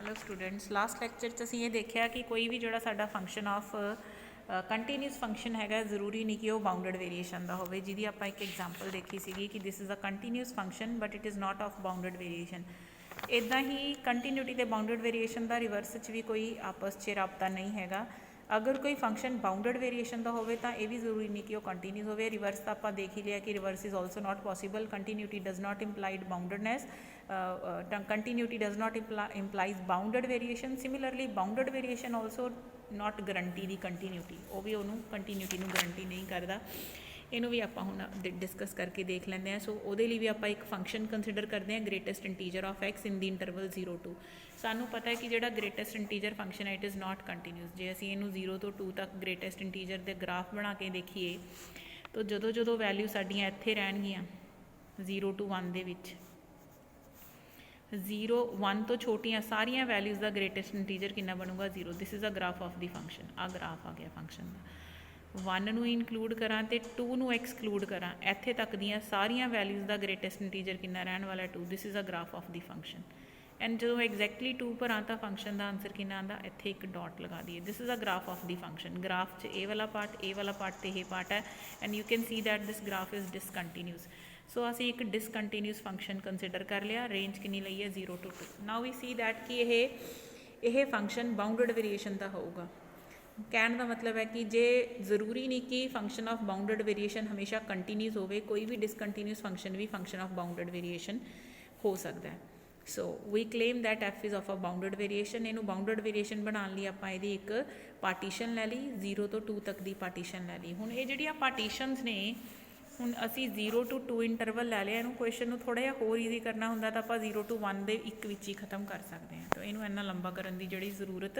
Hello students, last lecture च असीं ये देखिया कि कोई भी जोड़ा साडा फंक्शन ऑफ कंटीन्यूस फंक्शन हैगा जरूरी नहीं कि वो बाउंडड वेरीएशन का होवे। जिहदी आपां एक एग्जाम्पल देखी सीगी कि this is a continuous function but it is not of bounded variation. इदां ही कंटीन्यूटी ते बाउंडड वेरीएशन का रिवर्स च भी कोई आपस च राबता नहीं हैगा। अगर कोई फंक्शन बाउंडड वेरीएशन का होवे तां ये भी जरूरी नहीं कि वो कंटीन्यूस होवे। रिवर्स तो आपां देख ही लिया कि reverse is also not possible. Continuity does not implied boundedness, continuity does not implies bounded variation. Similarly bounded variation also not guarantee the continuity, वो भी उन्होंने कंटीन्यूटी नूं गारंटी नहीं करता। इनू भी आपां हुण डिस्कस करके देख लैंदे हैं। सो उहदे लई भी आपां एक फंक्शन कंसीडर करते हैं, greatest integer of x in the interval 0 to। सानू पता है कि जिहड़ा ग्रेटेस्ट इंटीजर फंक्शन है इट इज़ नॉट कंटीन्यूस। जे असीं इनू 0 to 2 तक ग्रेटेस्ट इंटीजर दे ग्राफ बना के देखिए तो जदों जदों वैल्यू साडियां इत्थे रहणगियां 0 to 1 दे विच 0 1 तो छोटियां सारिया वैल्यूज़ का ग्रेटेस्ट इंटीजर कितना बनूगा 0। This is a graph of the function. आ ग्राफ आ गया फंक्शन का। 1 नू इनकलूड करा तो 2 नू एक्सकलूड करा, इत्थे तक दियां सारिया वैल्यूज़ का ग्रेटेस्ट इंटीजर कितना रहने वाला 2। This is a graph of the function. And जो एग्जैक्टली 2 पर आता फंक्शन का आंसर कितना आता, इत्थे एक डॉट लगा दिए। This is a graph of the function. Graph च ए वाला पार्ट तो ये पार्ट है and you can see that this graph is discontinuous. So असी एक डिसकंटीन्यूस फंक्शन कंसीडर कर लिया। रेंज कितनी लई है 0 to 2। Now we see that कि यह फंक्शन बाउंडड वेरीएशन का होगा। कहने का मतलब है कि जे जरूरी नहीं कि फंक्शन ऑफ बाउंडड वेरीएशन हमेशा कंटीन्यूस होवे, कोई भी डिसकंटीन्यूस फंक्शन भी फंक्शन ऑफ बाउंडड वेरीएशन हो सकता है। So we claim that F is of a bounded variation. इनू बाउंडड वेरीएशन बनाने लिए आपां इहदी एक पार्टीशन लै ली, 0 to 2 तक की पार्टीशन लै ली। हुण ये जिहड़ियां पार्टीशनस ने ਹੁਣ ਅਸੀਂ 0 to 2 इंटरवल लै लिया। ਇਹਨੂੰ क्वेश्चन ਨੂੰ ਥੋੜਾ ਜਿਹਾ ਹੋਰ ਈਜ਼ੀ ਕਰਨਾ ਹੁੰਦਾ ਤਾਂ ਆਪਾਂ 0 to 1 ਦੇ ਇੱਕ ਵਿੱਚ ਹੀ ਖਤਮ ਕਰ ਸਕਦੇ ਹਾਂ। ਤਾਂ ਇਹਨੂੰ ਇੰਨਾ ਲੰਬਾ ਕਰਨ ਦੀ ਜਿਹੜੀ ਜ਼ਰੂਰਤ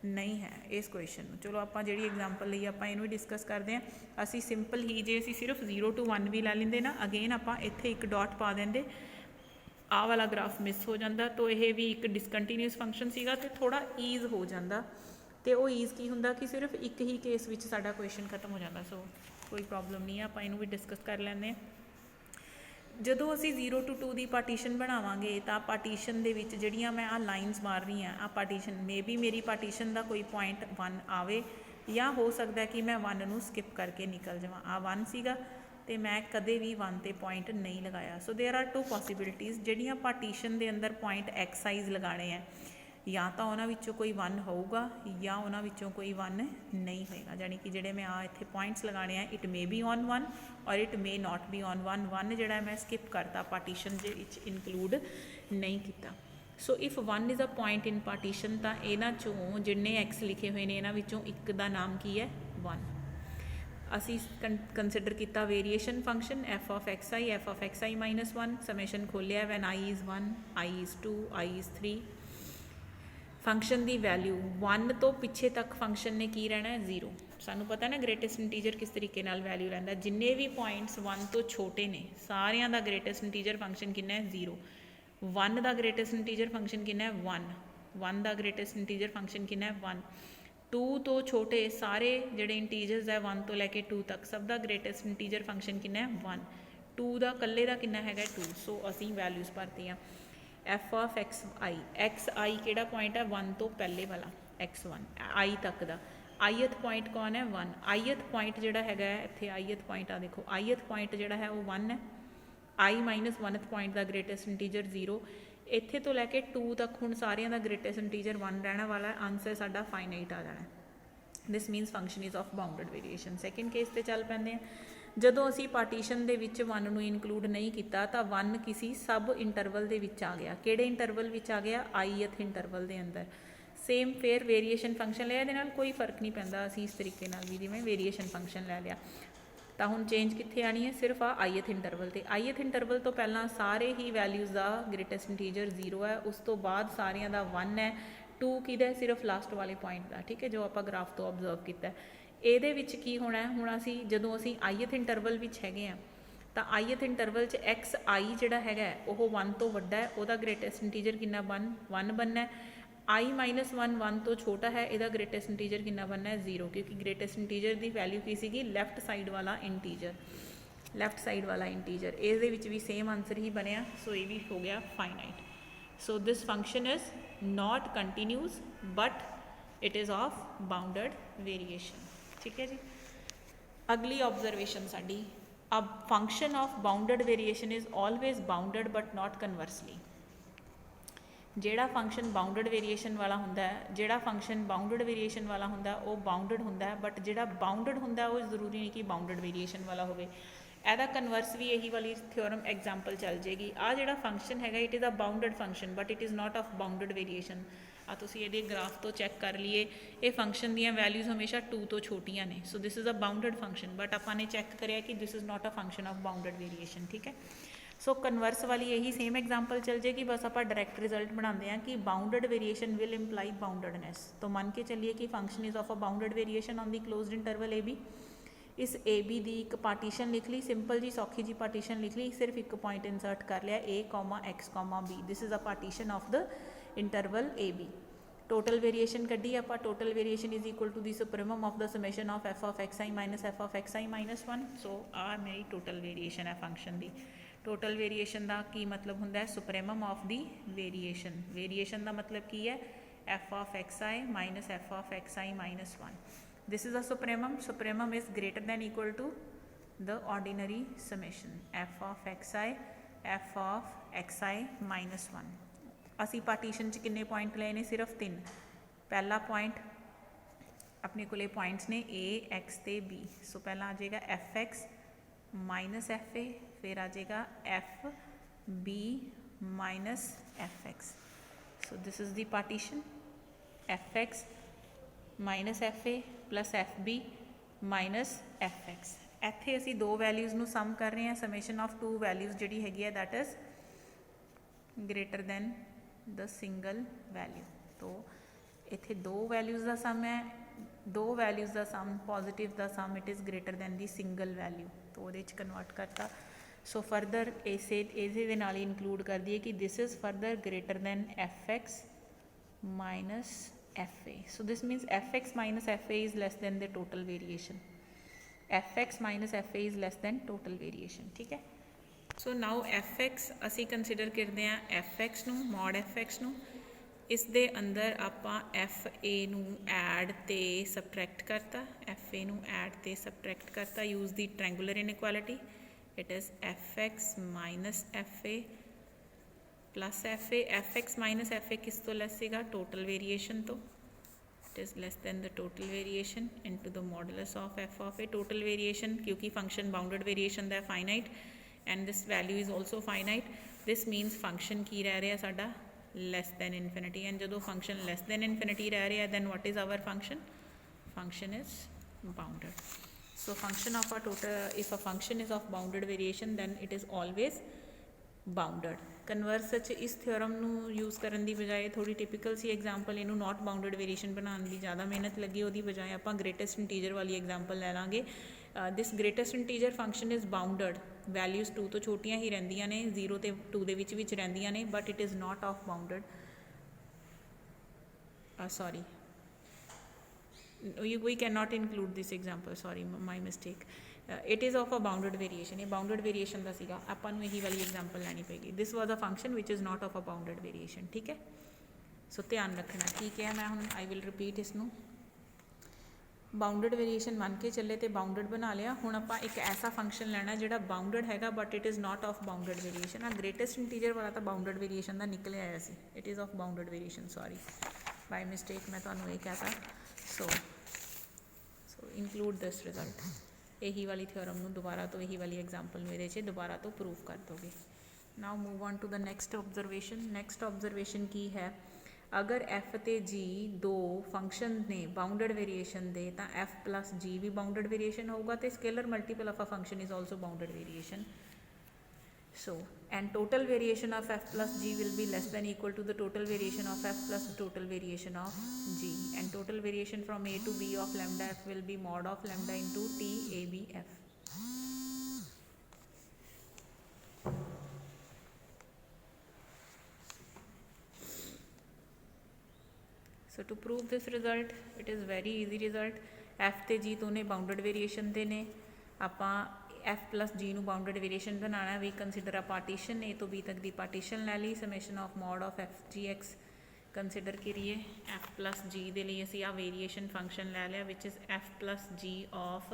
ਨਹੀਂ ਹੈ ਇਸ ਕੁਐਸਚਨ ਨੂੰ। ਚਲੋ ਆਪਾਂ ਜਿਹੜੀ ਐਗਜ਼ਾਮਪਲ ਲਈ ਆਪਾਂ ਇਹਨੂੰ ਵੀ ਡਿਸਕਸ ਕਰਦੇ ਹਾਂ। ਅਸੀਂ ਸਿੰਪਲ ਹੀ ਜੇ ਅਸੀਂ ਸਿਰਫ 0 to 1 ਵੀ ਲੈ ਲੈਂਦੇ ਨਾ, ਅਗੇਨ ਆਪਾਂ ਇੱਥੇ ਇੱਕ ਡਾਟ ਪਾ ਦਿੰਦੇ, ਆਹ ਵਾਲਾ ਗ੍ਰਾਫ ਮਿਸ ਹੋ ਜਾਂਦਾ। ਤਾਂ ਇਹ ਵੀ ਇੱਕ ਡਿਸਕੰਟੀਨਿਊਸ ਫੰਕਸ਼ਨ ਸੀਗਾ ਤੇ ਥੋੜਾ ਈਜ਼ ਹੋ ਜਾਂਦਾ। ਤੇ ਉਹ ਈਜ਼ ਕੀ ਹੁੰਦਾ ਕਿ ਸਿਰਫ ਇੱਕ ਹੀ ਕੇਸ ਵਿੱਚ ਸਾਡਾ ਕੁਐਸਚਨ ਖਤਮ ਹੋ ਜਾਂਦਾ। ਸੋ कोई प्रॉब्लम नहीं है, आप इनू भी डिस्कस कर लेंगे। जदों असी 0 to 2 की पार्टीशन बनावांगे तो पार्टीशन दे विच जिहड़ियां मैं आ लाइनस मार रही हाँ, आ पार्टीशन मे बी मेरी पार्टीशन का कोई पॉइंट 1 आवे या हो सकता है कि मैं 1 नू स्किप करके निकल जावां। आ 1 सीगा ते मैं कदे भी 1 ते पॉइंट नहीं लगाया। So there are 2 possibilities. जिहड़ियां पार्टीशन के अंदर पॉइंट एक्साइज लगाने हैं या तो उन्हां विचों कोई 1 होगा या उन्हां विचों कोई 1 नहीं होएगा। यानी कि जिहड़े मैं इत्थे पॉइंट्स लगाने हैं, इट मे बी ऑन 1 और it may not be on 1। 1 जिहड़ा मैं स्किप करता, पार्टीशन दे विच इनकलूड नहीं किया। So if 1 is a point in partition तो इन्हां चों जिन्ने एक्स लिखे हुए हैं इन्हां विचों एक दा नाम की है 1। असी कंसिडर किया variation function f of x i minus 1। Summation खोलिया when i is 1, i is 2, i is 3। Function की वैल्यू 1 तो पिछे तक फंक्शन ने की रहना है 0। सानू पता ना ग्रेटेस्ट इंटीजर किस तरीके नाल वैल्यू लैंदा। जिन्ने भी पॉइंट्स 1 तो छोटे ने सारियां दा ग्रेटेस्ट इंटीजर फंक्शन कितना है 0। 1 का ग्रेटेस्ट इंटीजर फंक्शन कितना है 1। 1 का ग्रेटेस्ट इंटीजर फंक्शन कितना है 1। 2 तो छोटे सारे जिहड़े इंटीजर्स है 1 तो लैके 2 तक सब का ग्रेटेस्ट इंटीजर फंक्शन कितना है 1। 2 का कल्ले का कितना है 2। सो असी वैल्यूज़ भरतियाँ। एफ ऑफ एक्स आई केड़ा पॉइंट है 1 तो पहले वाला x1 आई तक का। आईथ पॉइंट कौन है 1। आईथ पॉइंट जोड़ा है इतने आईथ पॉइंट आ देखो, आईथ पॉइंट जोड़ा है वो 1 है। आई माइनस 1th पॉइंट का ग्रेटेस्ट इंटीजर 0। इत्थे तो लैके 2 तक हुण सारियां दा ग्रेटेस्ट इंटीजर 1 रहने वाला है। आंसर साडा फाइनाइट आ जाना है। This means function is of bounded variation. Second case ते चल पैंदे हैं। जदों असी पार्टीशन दे विच 1 नू इनकलूड नहीं किया तो 1 किसी सब इंटरवल दे विच आ गया। किहड़े इंटरवल विच आ गया, आईथ इंटरवल दे अंदर। सेम फिर वेरीएशन फंक्शन लिया, इहदे नाल कोई फर्क नहीं पैंदा। असी इस तरीके नाल भी जिवें वेरीएशन फंक्शन लै लिया तो हुण चेंज कित्थे आनी है, सिर्फ आ आईथ इंटरवल ते। आईथ इंटरवल तो पहला सारे ही वैल्यूज़ का ग्रेटेस्ट इंटीजर 0 है, उस तो बाद सारियां दा 1 है। 2 किहदा सिर्फ लास्ट वाले पॉइंट का, ठीक है, जो आपां ग्राफ तो ऑबजर्व किया। ਇਹਦੇ ਵਿੱਚ ਕੀ ਹੋਣਾ है, ਹੁਣ ਅਸੀਂ ਜਦੋਂ ਅਸੀਂ आईथ इंटरवल ਵਿੱਚ ਹੈਗੇ ਆ ਤਾਂ आईथ इंटरवल 'ਚ एक्स आई ਜਿਹੜਾ ਹੈਗਾ ਉਹ 1 ਤੋਂ ਵੱਡਾ ਹੈ, ਉਹਦਾ ग्रेटेस्ट इंटीजर कितना 1 बनना है। आई माइनस 1 तो छोटा है, ਇਹਦਾ ग्रेटेस्ट इंटीजर कितना बनना है 0, क्योंकि ग्रेटेस्ट इंटीजर की वैल्यू की सीगी लैफ्ट साइड वाला इंटीजर। ਇਹਦੇ ਵਿੱਚ भी सेम आंसर ही बनया। सो ये भी हो गया finite. So this function is not continuous but it is of bounded variation. ठीक है जी। अगली ऑब्जरवेशन साडी, अब function of bounded variation is always bounded but not conversely. ਜਿਹੜਾ ਫੰਕਸ਼ਨ ਬਾਉਂਡਡ ਵੇਰੀਏਸ਼ਨ ਵਾਲਾ ਹੁੰਦਾ ਹੈ, ਜਿਹੜਾ ਫੰਕਸ਼ਨ ਬਾਉਂਡਡ ਵੇਰੀਏਸ਼ਨ ਵਾਲਾ ਹੁੰਦਾ ਉਹ ਬਾਉਂਡਡ ਹੁੰਦਾ ਹੈ, ਬਟ ਜਿਹੜਾ ਬਾਉਂਡਡ ਹੁੰਦਾ ਉਹ ਜ਼ਰੂਰੀ ਨਹੀਂ ਕਿ ਬਾਉਂਡਡ ਵੇਰੀਏਸ਼ਨ ਵਾਲਾ ਹੋਵੇ। ਇਹਦਾ ਕਨਵਰਸ ਵੀ ਇਹੀ ਵਾਲੀ ਥਿਓਰਮ ਐਗਜ਼ਾਮਪਲ ਚੱਲ ਜੇਗੀ। ਆ ਜਿਹੜਾ ਫੰਕਸ਼ਨ ਹੈਗਾ it is a bounded function but it is not of bounded variation. ਆ ਤੁਸੀਂ ਇਹਦੇ ਗ੍ਰਾਫ ਤੋਂ ਚੈੱਕ ਕਰ ਲਈਏ, ਇਹ ਫੰਕਸ਼ਨ ਦੀਆਂ ਵੈਲਿਊਜ਼ ਹਮੇਸ਼ਾ 2 ਤੋਂ ਛੋਟੀਆਂ ਨੇ। So this is a bounded function but ਆਪਾਂ ਨੇ ਚੈੱਕ ਕਰਿਆ ਕਿ this is not a function of bounded variation. ਠੀਕ ਹੈ। ਸੋ ਕਨਵਰਸ ਵਾਲੀ ਇਹੀ ਸੇਮ ਐਗਜ਼ਾਮਪਲ ਚੱਲ ਜਾਏਗੀ, ਬਸ ਆਪਾਂ ਡਾਇਰੈਕਟ ਰਿਜ਼ਲਟ ਬਣਾਉਂਦੇ ਹਾਂ ਕਿ bounded variation will imply boundedness. तो ਮੰਨ ਕੇ ਚੱਲੀਏ ਕਿ function is of a bounded variation on the closed interval A B. ਇਸ ਏ ਬੀ ਦੀ ਇੱਕ ਪਾਰਟੀਸ਼ਨ ਲਿਖ ਲਈ, ਸਿੰਪਲ ਜੀ ਸੌਖੀ ਜੀ ਪਾਰਟੀਸ਼ਨ ਲਿਖ ਲਈ, ਸਿਰਫ ਇੱਕ ਪੁਆਇੰਟ ਇਨਸਰਟ ਕਰ ਲਿਆ a, x, b। This is a partition of the interval A B. Total variation कड्डी ਆਪਾਂ, total variation is equal to the supremum of the summation of f of xi minus f of xi minus 1। So आ मेरी total variation है function दी। Total variation का की मतलब होंदा है supremum of the variation. Variation का मतलब की है f of xi minus f of xi minus 1। This is a supremum. Supremum is greater than equal to the ordinary summation f of xi f of xi minus 1। असी partition च किन्ने point लए ने? सिर्फ 3। पहला पॉइंट अपने कोले points ने ए, एक्स ते बी। सो पहला आ जाएगा F X minus F A, फिर आ जाएगा F B minus F X. So this is the partition F X minus F A plus F B minus F X. ਇੱਥੇ ਅਸੀਂ ਦੋ ਵੈਲਿਊਜ਼ ਨੂੰ ਸਮ ਕਰ ਰਹੇ ਹਾਂ। ਸਮੇਸ਼ਨ ਆਫ ਟੂ ਵੈਲਿਊਜ਼ ਜਿਹੜੀ ਹੈਗੀ ਹੈ that is greater than the single value. तो इत्थे दो वैल्यूज़ का सम है, दो वैल्यूज़ का सम पॉजिटिव का sum it is greater than the single value. तो वो कन्वर्ट करता। सो फरदर इसे दे नाल इंक्लूड कर दिए कि this is further greater than F X minus F A. So this means F X minus F A is less than the total variation. F X minus F A is less than total variation. ठीक है। So now F x असी consider करते हैं F x नू, mod F x नू। इस दे अंदर आपां एफ ए नू ऐड ते सबट्रैक्ट करता, एफ ए नू ऐड ते सबट्रैक्ट करता use the triangular inequality. It is F X minus F A plus F A. F X minus F ए किस तो लैस सीगा? टोटल वेरीएशन तो। It is less than the total variation into the modulus of F of A. Total variation क्योंकि function bounded variation दा finite and this value is also finite। this means function की रह रहा साडा less than infinity। and जदों function less than infinity रह रहा then what is our function? function is bounded। so function of a total, if a function is of bounded variation then it is always bounded। Converse इस theorem नू use करन दी बजाय थोड़ी typical सी example इनू not bounded variation बनाने की ज़्यादा मेहनत लगी, वो बजाय आप ग्रेटेस्ट इंटीजर वाली एग्जाम्पल ले लाँगे। This greatest integer function is bounded. Values 2 तो छोटियां ही रहिंदियां ने, 0 ते 2 दे विच रहिंदियां ने, but it is not of bounded. Sorry we can not include this example, sorry my mistake. It is of a bounded variation. ये बाउंडड वेरीएशन का सीगा, आपां नूं यही वाली एग्जाम्पल लैनी पेगी। This was a function which is not of a bounded variation. ठीक है। सो ध्यान रखना। ठीक है, मैं हुण आई विल रिपीट इसनूं। बाउंडड वेरीएशन मन के चले तो बाउंडड बना लिया। हुण आपां एक ऐसा फंक्शन लैना जिहड़ा बाउंडड हैगा but it is not of bounded variation. आ ग्रेटेस्ट इंटीजर वाला तो बाउंडड वेरीएशन का निकल आया सी। It is of bounded variation, sorry by mistake मैं तुहानूं ये कहता। So include this result. यही वाली थ्योरम नूं दोबारा तो यही वाली एग्जाम्पल नूं इहदे च दोबारा तो प्रूव कर दोगे। Now move on to the next observation. Next observation की है? अगर एफ ते जी दो फंक्शन ने बाउंडड वेरीएशन दे तो एफ प्लस जी भी बाउंडड वेरीएशन होगा, तो scalar multiple of a function is also bounded variation. So and total variation of F plus G will be less than equal to the total variation of F plus total variation of G. And total variation from A to B of lambda F will be mod of lambda into T A B F. So to prove this result it is very easy result. F ते जी दोने bounded variation दे ने। आपां F plus g नूं bounded variation बनाना। We consider a partition A तो B तक दी partition लै ली। Summation of mod of f g x consider ਕਰੀਏ ਐਫ ਪਲਸ ਜੀ ਦੇ ਲਈ ਅਸੀਂ ਆ ਵੇਰੀਏਸ਼ਨ ਫੰਕਸ਼ਨ ਲੈ ਲਿਆ which is f plus g of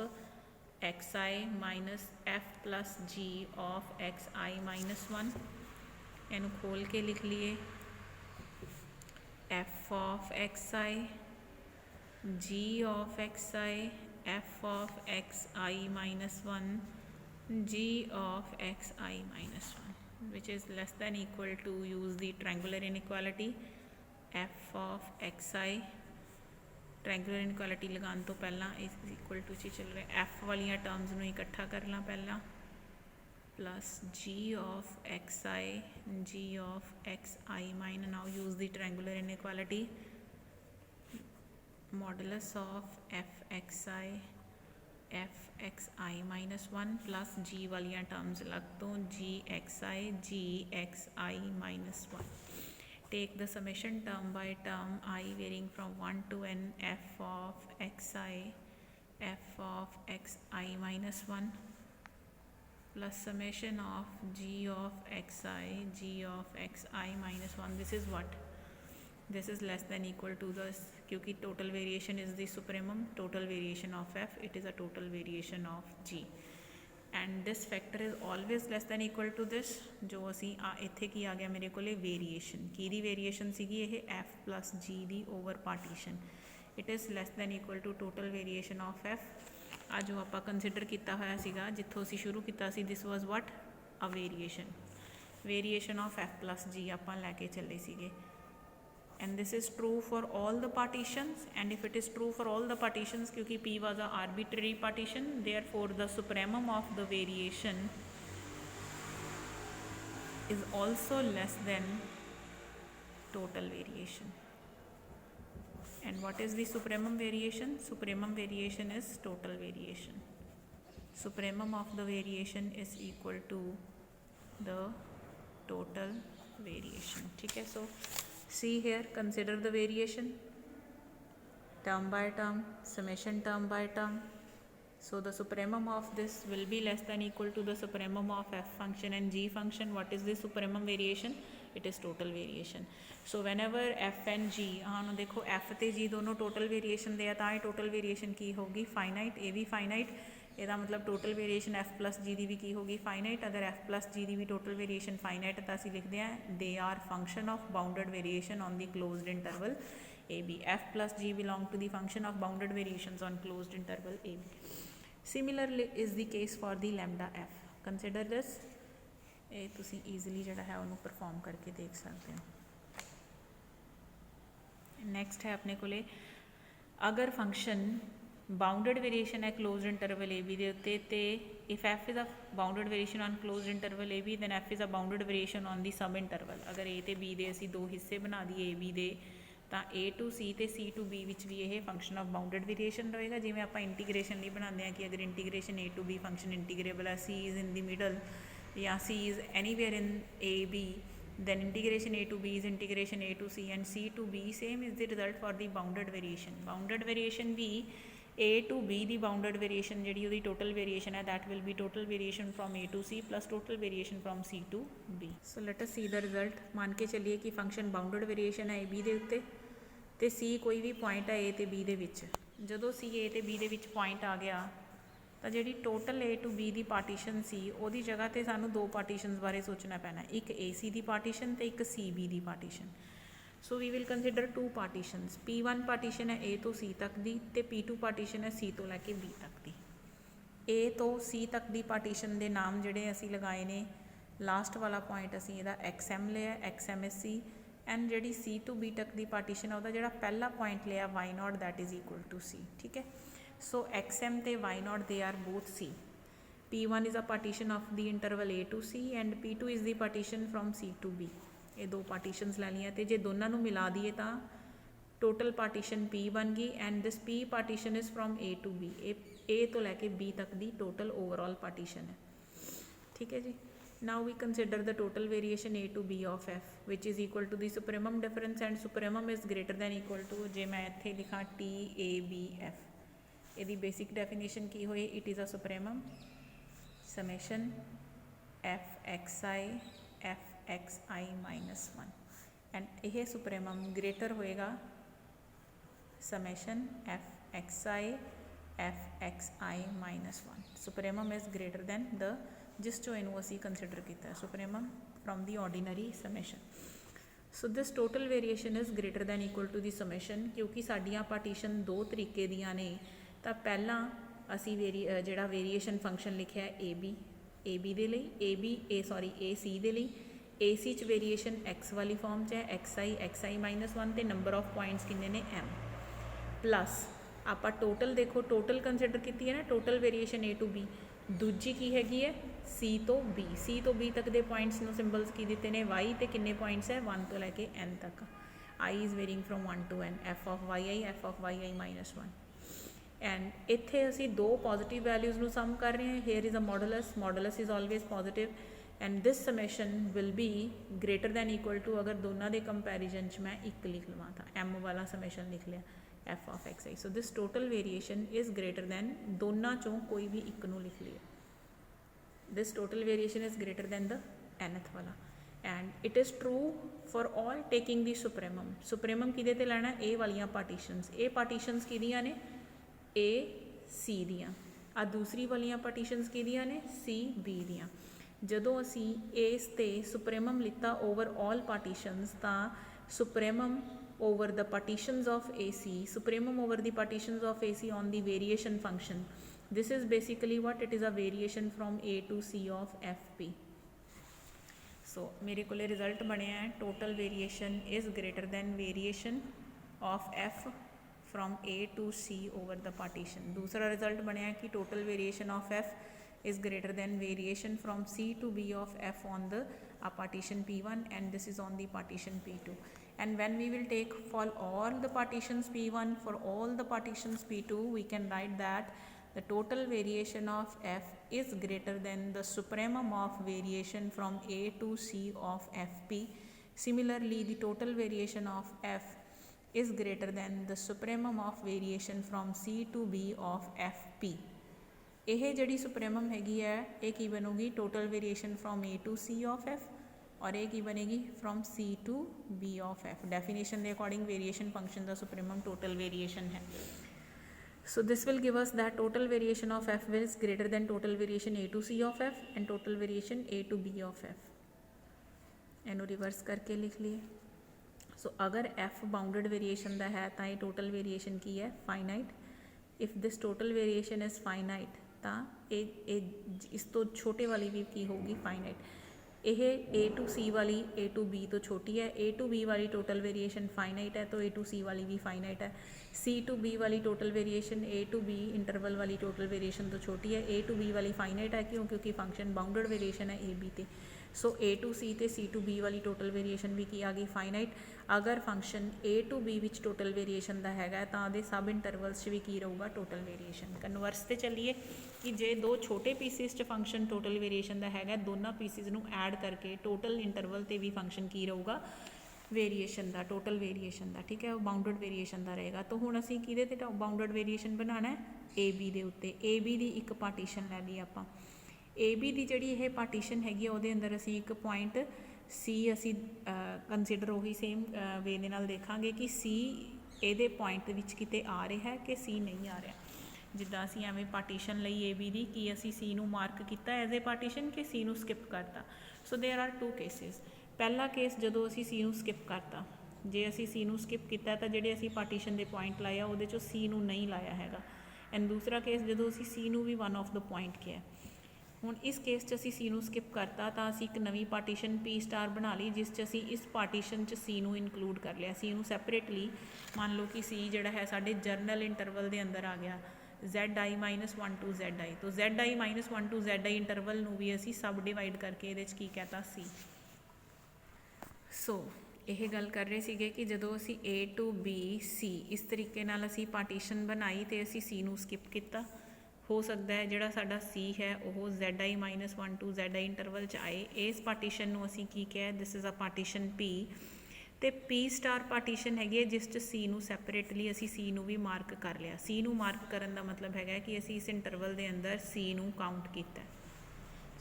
X I minus f plus g of X I minus 1। ਇਹਨੂੰ ਖੋਲ ਕੇ ਲਿਖ ਲਈਏ F of X I G of X I F of X I minus 1 g of xi minus 1 which is less than equal to use the triangular inequality f of xi triangular inequality लगाने तो पहला is equal to ची चल रहा f वालियां terms ਨੂੰ इकट्ठा कर ला पहला plus g of xi minus now use the triangular inequality modulus of fxi f x i minus 1 plus g वालियां टर्म्स अलग तो g x i minus 1 take the summation term by term i varying from 1 to n f of x i minus 1 plus summation of g of x i minus 1 this is what this is less than equal to this क्योंकि total variation is the supremum total variation of f it is a total variation of g and this factor is always less than equal to this जो असी इत्थे की आ गया मेरे को variation की दी variation सीगी ये f plus g the over partition it is less than equal to total variation of f आ जो आप कंसीडर किया होया सीगा जिथों असी शुरू किया सी this was what a variation of f plus g आपां लैके चले सीगे and this is true for all the partitions and if it is true for all the partitions क्योंकि P was a arbitrary partition therefore the supremum of the variation is also less than total variation and what is the supremum variation is total variation supremum of the variation is equal to the total variation ठीक है so see here consider the variation term by term summation term by term so the supremum of this will be less than equal to the supremum of f function and g function what is the supremum variation it is total variation so whenever f and g हाँ देखो f ते g दोनों total variation दे तां total variation की होगी finite ये भी finite ਇਹਦਾ मतलब टोटल वेरिएशन f प्लस जी की भी की होगी फाइनाइट अगर f प्लस जी की भी टोटल वेरिएशन फाइनाइट तो असीं लिखते हैं they are function of bounded variation on the closed interval A B f plus G belong to the function of bounded variations on closed interval A B similarly is the case for the lambda f consider this ये तुसीं easily जिहड़ा है उन्होंने perform करके देख सकते हो next है अपने कोले अगर फंक्शन बाउंडेड वेरिएशन है क्लोज्ड इंटरवल ए बी दे उत्ते ते if F is a bounded variation on closed interval A B then F is a bounded variation on the sub interval अगर ए ते बी दे असी दो हिस्से बना दिए ए बी दे तो ए टू सी ते सी टू बी विच भी ये फंक्शन ऑफ बाउंडेड वेरिएशन रहेगा जिवें आपां इंटीग्रेशन नहीं बनाते हैं कि अगर integration A to B function integrable है C is in the middle या C is anywhere in A B then integration a to b is integration a to c and c to b same is the result for the bounded variation भी a to b the bounded variation ਜਿਹੜੀ ਉਹਦੀ total variation ਹੈ that will be total variation from a to c plus total variation from c to b so let us see the result मान के चलिए कि function bounded variation है a b ਦੇ ਉੱਤੇ ਤੇ c ਕੋਈ ਵੀ point ਹੈ a ਤੇ b ਦੇ ਵਿੱਚ ਜਦੋਂ c a ਤੇ b ਦੇ ਵਿੱਚ point ਆ ਗਿਆ ਤਾਂ ਜਿਹੜੀ total A to B the partition ਸੀ ਉਹਦੀ ਜਗ੍ਹਾ ਤੇ ਸਾਨੂੰ ਦੋ ਪਾਰਟੀਸ਼ਨਸ ਬਾਰੇ ਸੋਚਣਾ ਪੈਣਾ ਇੱਕ AC ਦੀ ਪਾਰਟੀਸ਼ਨ ਤੇ ਇੱਕ CB ਦੀ partition so we will consider two partitions P1 partition ਹੈ A ਤੋਂ C ਤੱਕ ਦੀ ਤੇ P2 ਪਾਰਟੀਸ਼ਨ ਹੈ C ਤੋਂ ਲੈ ਕੇ B ਤੱਕ ਦੀ A ਤੋਂ C ਤੱਕ ਦੀ ਪਾਰਟੀਸ਼ਨ ਦੇ ਨਾਮ ਜਿਹੜੇ ਅਸੀਂ ਲਗਾਏ ਨੇ ਲਾਸਟ ਵਾਲਾ ਪੁਆਇੰਟ ਅਸੀਂ ਇਹਦਾ XM ਲਿਆ XMSC ਐਂਡ ਜਿਹੜੀ C to B ਤੱਕ ਦੀ ਪਾਰਟੀਸ਼ਨ ਉਹਦਾ ਜਿਹੜਾ ਪਹਿਲਾ ਪੁਆਇੰਟ ਲਿਆ Y0 that is equal to C ਠੀਕ ਹੈ So XM ਤੇ Y0 they are both C. P1 is a partition of the interval A to C and P2 is the partition from C to B. ਇਹ ਦੋ partitions ਲੈ ਲਈਆਂ ਤੇ ਜੇ ਦੋਨਾਂ ਨੂੰ ਮਿਲਾ ਦਈਏ ਤਾਂ ਟੋਟਲ ਪਾਰਟੀਸ਼ਨ P ਬਣ ਗਈ and this P partition is from A to B. ਇਹ A ਤੋਂ ਲੈ ਕੇ B ਤੱਕ ਦੀ ਟੋਟਲ ਓਵਰਆਲ ਪਾਰਟੀਸ਼ਨ ਹੈ ਠੀਕ ਹੈ ਜੀ Now we consider the total variation A to B of F which is equal to the supremum difference and supremum is greater than equal to ਜੇ ਮੈਂ ਇੱਥੇ ਲਿਖਾਂ TABF ਇਹਦੀ ਬੇਸਿਕ ਡੈਫੀਨੇਸ਼ਨ ਕੀ ਹੋਈ it is a supremum summation f x I minus 1 and ਇਹ supremum greater ਹੋਏਗਾ summation f x i minus 1 supremum is greater than the जिस चो इनू असी कंसिडर किया supremum from the ordinary summation. So this total variation is greater than equal to the summation क्योंकि साडियां partition दो तरीके दियां ने। तो पहला असी जिहड़ा वेरीएशन फंक्शन लिखिया ए बी दे लई ए सी दे लई ए सी च वेरीएशन एक्स वाली फॉर्म च है एक्स आई माइनस 1 ते नंबर ऑफ पॉइंट्स किन्ने ने एम प्लस आप टोटल देखो टोटल कंसिडर की है ना total variation A to B दूजी की हैगी है सी तो बी तक दे पॉइंट्स नो सिंबल्स की दिते ने वाई ते किन्ने पॉइंट्स है 1 तो लैके एन तक i is varying from 1 to n f of y i minus 1 and इत्थे असी दो पॉजिटिव वैल्यूज़ नू सम कर रहे हैं। Here is a modulus is always positive and this summation will be greater than equal to अगर दोनों के कंपैरिजन च मैं एक लिख लवां तो एम वाला समेशन लिख लिया f of x i. So this total variation is greater than दोनों चों कोई भी एक नू लिख लिया। This total variation is greater than the nth वाला and it is true for all taking the supremum किहदे ते लैना ए वालियां पार्टीशनस किहदियां ने ए सी दियां आ दूसरी वालियां पार्टीशनस किहदियां ने सी बी दियां। जदों असी इस ते सुपरेमम लिता ओवर ऑल पार्टीशनस तां सुपरेमम over the partitions of AC, supremum over the partitions of AC on the variation function. This is basically what it is, a variation from A to C of FP. So मेरे को result बनया है total variation is greater than variation of F from A to C over the partition. दूसरा result बनया है कि total variation of F is greater than variation from C to B of F on the partition P1 and this is on the partition P2. And when we will take for all the partitions P1 for all the partitions P2 we can write that the total variation of F is greater than the supremum of variation from A to C of FP. Similarly the total variation of F is greater than the supremum of variation from C to B of FP. ਇਹ ਜਿਹੜੀ सुप्रेमम हैगी है ये की बनूगी total variation from A to C of f और ये की बनेगी from C to B of f. Definition के अकॉर्डिंग वेरीएशन फंक्शन का सुप्रेमम टोटल वेरीएशन है। So this will give us that total variation of f is greater than total variation A to C of f and total variation A to B of f. इनू reverse करके लिख लिए। सो अगर F bounded variation का है तो ये total variation की है finite. If this total variation is finite तो इस तो छोटे वाली भी की होगी फाइनाइट। यह ए टू सी वाली ए टू बी तो छोटी है, ए टू बी वाली टोटल वेरीएशन फाइनाइट है तो ए टू सी वाली भी फाइनाइट है। सी टू बी वाली total variation A to B interval वाली टोटल वेरीएशन तो छोटी है, ए टू बी वाली फाइनाइट है क्यों क्योंकि फंक्शन बाउंडेड वेरीएशन है ए बी ते। सो ए टू सी ते सी टू बी वाली टोटल वेरीएशन भी की आ गई फाइनाइट। अगर function A to B which total variation का है तो आदे सब इंटरवल्स भी की रहूगा टोटल वेरीएशन। कन्वर्स से चलिए कि जे दो छोटे पीसिस च फंक्शन टोटल वेरीएशन का है दोनों पीसिस नू ऐड करके टोटल इंटरवल ते भी फंक्शन की रहूगा वेरीएशन का टोटल वेरीएशन का। ठीक है, वो बाउंडेड वेरीएशन का रहेगा। तो हुण असीं किहदे ते बाउंडेड वेरीएशन बनाना है ए बी दे उत्ते। ए बी दी एक पार्टीशन लै ली आपां। ए बी दी जिहड़ी यह पार्टीशन हैगी उहदे अंदर असीं एक पॉइंट सी असीं कंसीडर उही सेम वे दे नाल देखांगे कि सी इहदे पॉइंट विच किते आ रहा है कि सी नहीं आ रहा। जिद्दां असीं एवें पार्टीशन लई ए बी दी कि असीं सी नू मार्क किया एज ए पार्टीशन कि सी नू स्किप करता। So there are two cases. पहला केस जदों असीं सी नू स्किप करता, जे असीं सी नू स्किप किया तो जिहड़े असीं पार्टीशन दे पॉइंट लाया उहदे चों सी नू नहीं लाया हैगा। एंड दूसरा केस जदों असीं सी नू भी वन ऑफ द पॉइंट किया। हुण इस केस च असीं सी नू स्किप करता तो असीं एक नवीं पार्टीशन पी स्टार बना ली जिस च असीं इस पार्टीशन च सी नू इनकलूड कर लिया। सी नू सैपरेटली मान लो कि सी जिहड़ा है साडे जर्नल इंटरवल दे अंदर आ गया ZI -1 to ZI। तो ZI -1 to ZI इंटरवल नू भी असीं सब डिवाइड करके इहदे च की कहता सी। सो यह गल कर रहे सीगे कि जदों असीं A to B C इस तरीके नाल असीं पार्टीशन बनाई तो असीं सी नू स्किप किया। हो सकता है जिहड़ा साडा सी है वो ZI -1 to ZI इंटरवल च आए। इस पार्टीशन नू असीं की कहा this is a partition P तो P स्टार पार्टीशन हैगी है जिस च सी नू सैपरेटली असीं सी नू भी मार्क कर लिया। सी नू मार्क करन दा मतलब हैगा कि असीं इस इंटरवल दे अंदर सी नू काउंट कीता।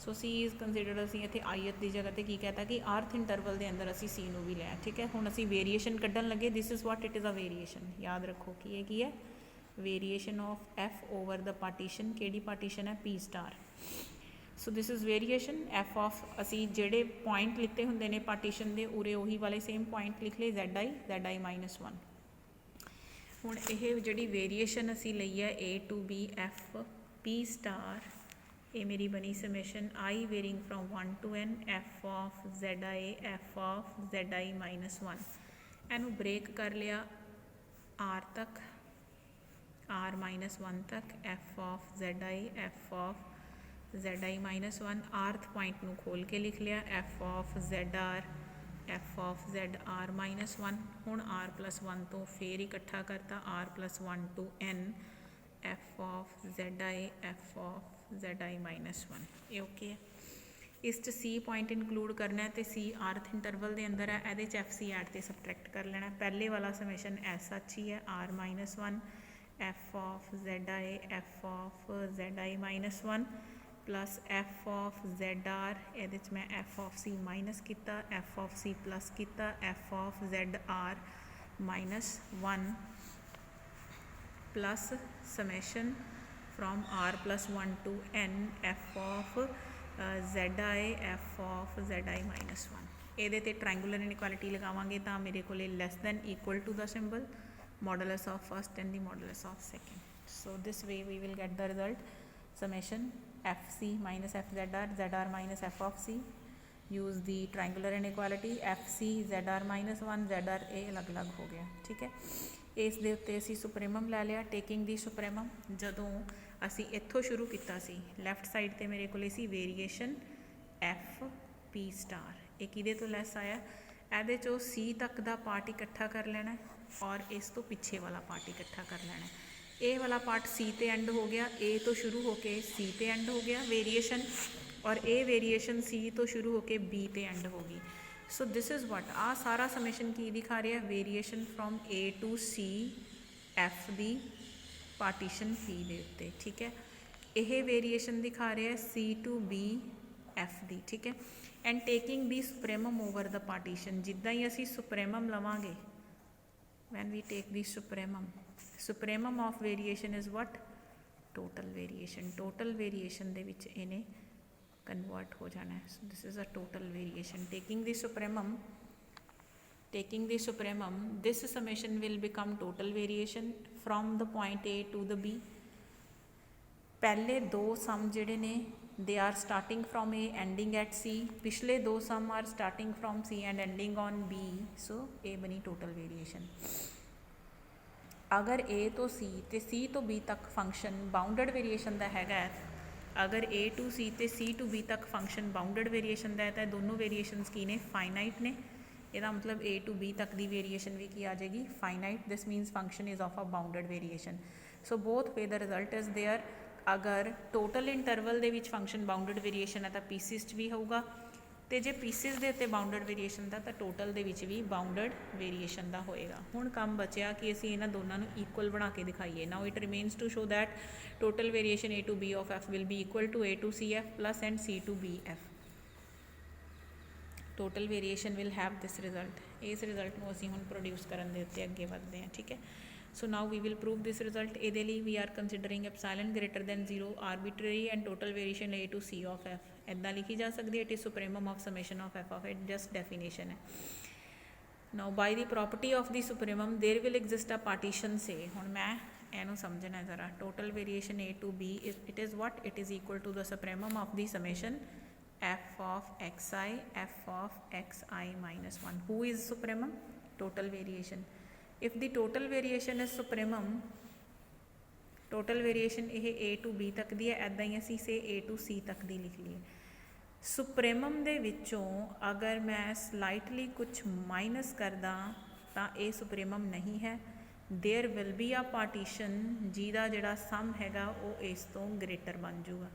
सो सी इज़ कंसिडर्ड असी इत्थे ith की जगह पर की कहता कि rth इंटरवल के अंदर असी सी नूं भी लिया ठीक है। हुण असी वेरीएशन कड्ढण लगे this is what it is a variation याद रखो कि ये की है variation of F over the partition केड़ी पार्टीशन है P star. So this is variation F of असी जेडे पॉइंट लिते होंगे ने पार्टीशन के उरे उही वाले सेम पॉइंट लिख ले ZI-1। हुण ये जिहड़ी वेरीएशन असी लई है A to B F P star ये मेरी बनी summation I varying from 1 to n F of ZI F of ZI-1 इनू ब्रेक कर लिया R तक R-1 तक F of ZI F of ZI-1 rth point नू खोल के लिख लिया F of ZR F of ZR-1 हुण R+1 तो फिर इकट्ठा करता R+1 to n F of ZI F of ZI-1 ये ओके है। इस C पॉइंट इनकलूड करना है तो C rth इंटरवल के अंदर है ये FC ऐड से सबट्रैक्ट कर लेना। पहले वाला समेशन SH ही है R-1 F of ZI F of ZI-1 plus F of ZR ये मैं F ऑफ C माइनस किया F ऑफ C प्लस किया F of ZR-1 plus summation from R+1 to n F of ZI F of ZI-1 ये triangular inequality लगावांगे तो मेरे को less than equal to the symbol modulus of first and the modulus of second. So this way we will get the result summation FC minus FZR ZR minus F of C use the triangular inequality FC ZR-1 ZR ये अलग अलग हो गया ठीक है। इस दे उत्ते असी सुप्रीमम लै लिया टेकिंग दी सुप्रीमम जदों असी इत्थों शुरू किया सी लैफ्ट साइड ते मेरे को सी वेरीएशन F P स्टार ये किहदे तो लैस आया ਇਹਦੇ चो C तक का पार्ट इकट्ठा कर लेना और इस तो पिछे वाला पार्ट इकट्ठा कर लेना। ए वाला पार्ट C ते एंड हो गया A तो शुरू होके C ते एंड हो गया वेरीएशन और ए वेरीएशन C तो शुरू होके B ते एंड होगी। सो दिस इज़ वट आ सारा समेशन की दिखा रहा है variation from A to C F the partition P दे उत्ते ठीक है। यह वेरीएशन दिखा रहा है C to B F दी ठीक है and taking the supremum over the partition जिद्दां ही असी सुप्रीमम लवांगे when we take the supremum of variation is what total variation दे विच इन्हें कन्वर्ट हो जाना है। This is a total variation taking the supremum this summation will become total variation from the point A to the B। पहले दो sum जिहड़े ने they are starting from A ending at C पिछले दो सम R starting from C and ending on B। So ये बनी total variation. अगर A तो C तो C तो B तक फंक्शन बाउंडड वेरीएशन का है अगर A to C तो C to B तक फंक्शन बाउंडड वेरीएशन का है तो दोनों वेरीएशनस की ने फाइनाइट ने यदा मतलब A to B तक की वेरीएशन भी की आ जाएगी finite. This means function is of a bounded variation. So both way the result is there अगर टोटल इंटरवल दे विच फंक्शन बाउंडड वेरीएशन है तो पीसिस भी होगा तो जे पीसिस के उत्ते बाउंडड वेरीएशन का तो टोटल दे विच भी बाउंडड वेरीएशन का होएगा। हुण काम बचिया कि असी इन्हां दोनों नूं इक्वल बना के दिखाइए। Now it remains to show that total variation A to B of F will be equal to A to C F plus and C to B F। Total variation will have this result. इस result में असी हुण produce करन दे उत्ते अगे वधदे हैं ठीक है। So now we will prove this result. इहदे लई we are considering epsilon greater than 0 arbitrary and total variation A to C of F इदा लिखी जा सकती है। It is supremum of summation of F of it just definition है। Now by the property of the supremum there will exist a partition से हुण मैं इहनूं समझना जरा total variation A to B it is what it is equal to the supremum of the summation F of xi F of xi-1 who is supremum total variation। if the total variation is supremum total variation यह A to B तक दी है ऐदा ही असी से A to C तक दी लिख लीए। Supremum दे विचों अगर मैं स्लाइटली कुछ माइनस करदा तो ये सुप्रीमम नहीं है। There will be a partition जिहदा जिहड़ा सम हैगा वो इस तो ग्रेटर बन जूगा।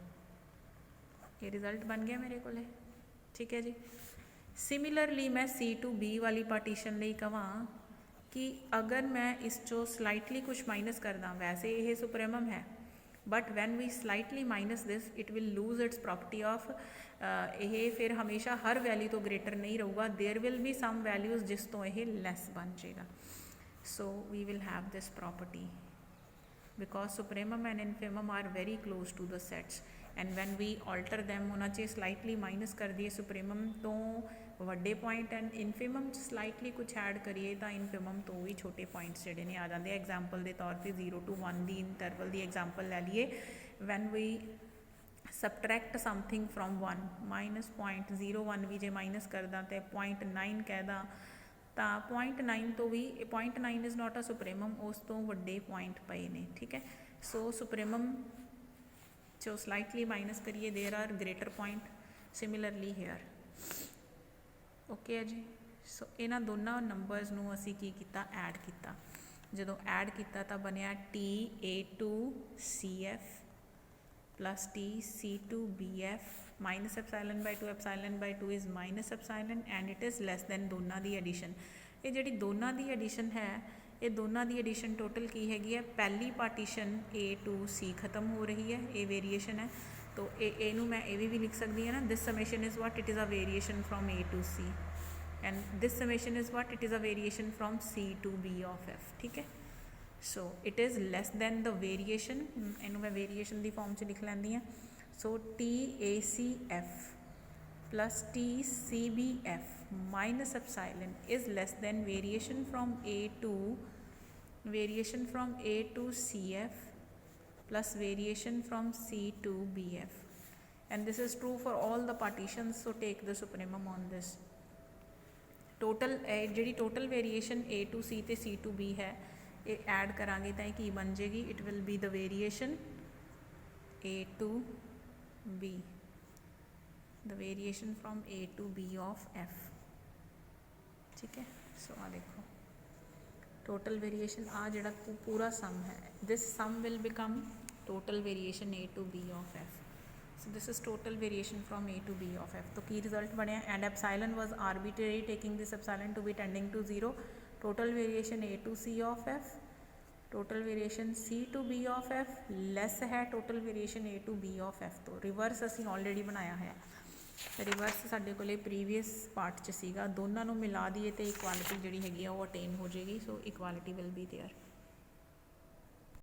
ये रिजल्ट बन गया मेरे को ठीक है जी। सिमिलरली मैं C to B वाली पार्टीशन ਲਈ कहां कि अगर मैं इस चो स्लाइटली कुछ माइनस कर दा वैसे ये सुप्रीमम है but when we slightly minus this it will lose its property of ये फिर हमेशा हर वैल्यू तो ग्रेटर नहीं रहूगा, there will be some values जिस तो ये लैस बन जाएगा. So we will have this property because supremum and infimum are very close to the sets and when we alter them ਉਹਨਾਂ 'ਚ slightly minus ਕਰ ਦਈਏ supremum ਤੋਂ ਵੱਡੇ point and infimum 'ਚ slightly ਕੁਛ ਐਡ ਕਰੀਏ ਤਾਂ infimum ਤੋਂ ਵੀ ਛੋਟੇ points ਜਿਹੜੇ ਨੇ ਆ ਜਾਂਦੇ ਆ. ਐਗਜ਼ਾਮਪਲ ਦੇ ਤੌਰ 'ਤੇ 0 to 1 the interval the example ਲੈ ਲਈਏ. when we subtract something from 1 minus 0.01 ਵੀ ਜੇ ਮਾਈਨਸ ਕਰਦਾ ਤੇ 0.9 ਕਹਿਦਾ ਤਾਂ 0.9 ਤੋਂ ਵੀ 0.9 ਇਜ਼ ਨਾਟ ਅ ਸੁਪਰੇਮਮ, ਉਸ ਤੋਂ ਵੱਡੇ ਪੁਆਇੰਟ ਪਏ ਨੇ. ਠੀਕ ਹੈ, ਸੋ ਸੁਪਰੇਮਮ ਚੋ ਸਲਾਈਟਲੀ ਮਾਈਨਸ ਕਰੀਏ there are greater point, similarly here. Okay ਹੈ ਜੀ. ਸੋ ਇਹਨਾਂ ਦੋਨਾਂ ਨੰਬਰਸ ਨੂੰ ਅਸੀਂ ਕੀ ਕੀਤਾ, ਐਡ ਕੀਤਾ. ਜਦੋਂ ਐਡ ਕੀਤਾ ਤਾਂ ਬਣਿਆ TA2CF plus TC2BF minus epsilon by 2 epsilon by 2 is minus epsilon and it is less than ਦੋਨਾਂ ਦੀ ਐਡੀਸ਼ਨ. ਇਹ ਜਿਹੜੀ ਦੋਨਾਂ ਦੀ ਐਡੀਸ਼ਨ ਹੈ, ਇਹ ਦੋਨਾਂ ਦੀ ਐਡੀਸ਼ਨ ਟੋਟਲ ਕੀ ਹੈਗੀ ਹੈ, ਪਹਿਲੀ ਪਾਰਟੀਸ਼ਨ A2C ਖਤਮ ਹੋ ਰਹੀ ਹੈ, ਇਹ ਵੇਰੀਏਸ਼ਨ ਹੈ. ਤੋ ਇਹਨੂੰ ਮੈਂ ਇਹ ਵੀ ਲਿਖ ਸਕਦੀ ਹਾਂ ਨਾ, this summation is what, it is a variation from A to C and this summation is what, it is a variation from C to B of F. ठीक है, so it is less than the variation, ਇਹਨੂੰ ਮੈਂ variation ਦੀ farm 'ਚ ਲਿਖ ਲੈਂਦੀ ਹਾਂ. so TACF plus TCBF minus epsilon is less than variation from A to CF plus variation from C to BF, and this is true for all the partitions. so take the supremum on this. Total जी total variation A to C ਤੇ C to B है, ये add करांगे तो की बन जाएगी, it will be the variation A to B, the variation from A to B of F. ठीक है, सो आ देखो टोटल वेरीएशन आ जड़ा पूरा सम है, this sum will become total variation A to B of F. So this is total variation from A to B of F. तो की result बनया, and epsilon was arbitrary, taking this epsilon to be tending to 0. Total variation A to C of F, total variation C to B of F less है total variation A to B of F. तो reverse ਅਸੀਂ already बनाया है, reverse ਸਾਡੇ ਕੋਲੇ previous part 'ਚ ਸੀਗਾ, ਦੋਨਾਂ ਨੂੰ ਮਿਲਾ ਦਈਏ ਤੇ equality ਜਿਹੜੀ ਹੈਗੀ ਆ ਉਹ attain ਹੋ ਜਾਏਗੀ. so equality will be there.